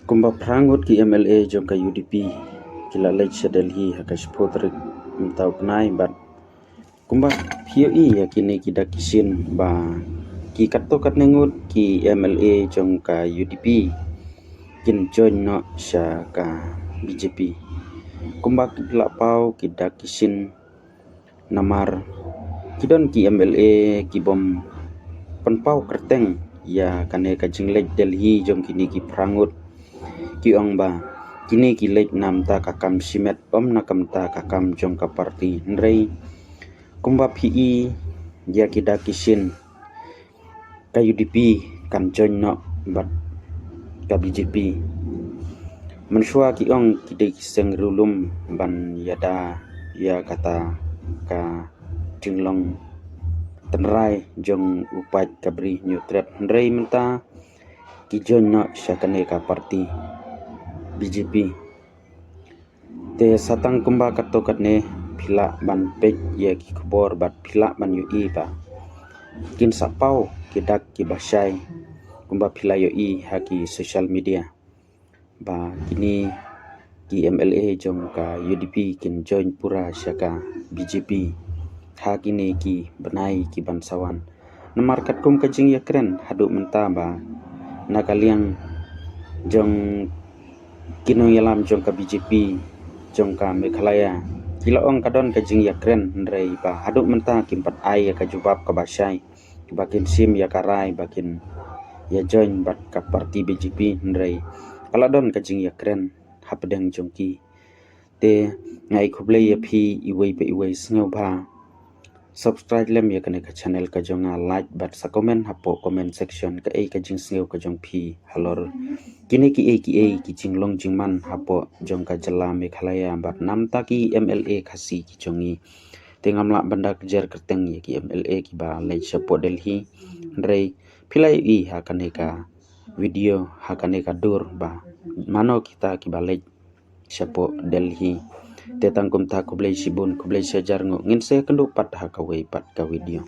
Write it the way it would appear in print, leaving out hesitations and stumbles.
Kumba prangut ki MLA jong ka UDP kila lej sa Delhi haka spotrik mtau penai bat kumba POE ya kini kita kisin ba ki kato kat nengut ki MLA jong ka UDP kin join no sya ka BJP kumba kila pau kita kisin namar kidon ki MLA ki bom penpau kerteng ya kane ka jinglej Delhi jong kini ki prangut ki ong ba kini ki lej nam ta kakam simet om nakam ta kakam jong ka parti nrei kumba PE ya kita kisin ka UDP kan join no bat ka BJP mensua ki ong kidai kiseng rulum ban yada ya kata ka jinglong tenrai jong upat kabri nyutrep nrei menta ki join no syakane ka parti BJP te satang kumba kato katne phila ban pek ye ki khobor bat phila ban UI ba kin sapau kidak ki basai kumba phila UI ha ki social media ba kini ki MLA jong ka UDP kin join pura syaka BJP ha kini ki benai ki bansawan namar kat kum kajing yakren hadu menta ba nakaliang jong kinong yalam jong ka BJP jong ka Meghalaya kila ong kadon kajing yakren nrei ba hadu menta kimpat ai ya ka jubab ka basai bakin sim ya karai bakin ya join bat ka parti BJP nrei kala don kajing yakren hapdeng jongki te ngai khuble ya phi iwei pe iwei sngo ba subscribe lem ya kane ka channel ka jonga like bat sa comment hapo comment section ka ei ka jing sngo ka jong phi halor kini ki ei ki jinglong jingman hapo jong ka jala Meghalaya bat nam ta ki MLA khasi ki jongi tengamla banda kejar kerteng ya ki MLA ki ba lej sapo Delhi rei philai I ha kane ka video ha kane ka dur ba mano kita ki ba lej sapo Delhi te tangkum ta kublai sibun kublai sejar ngo ngin se kendu pat ha ka wei pat ka video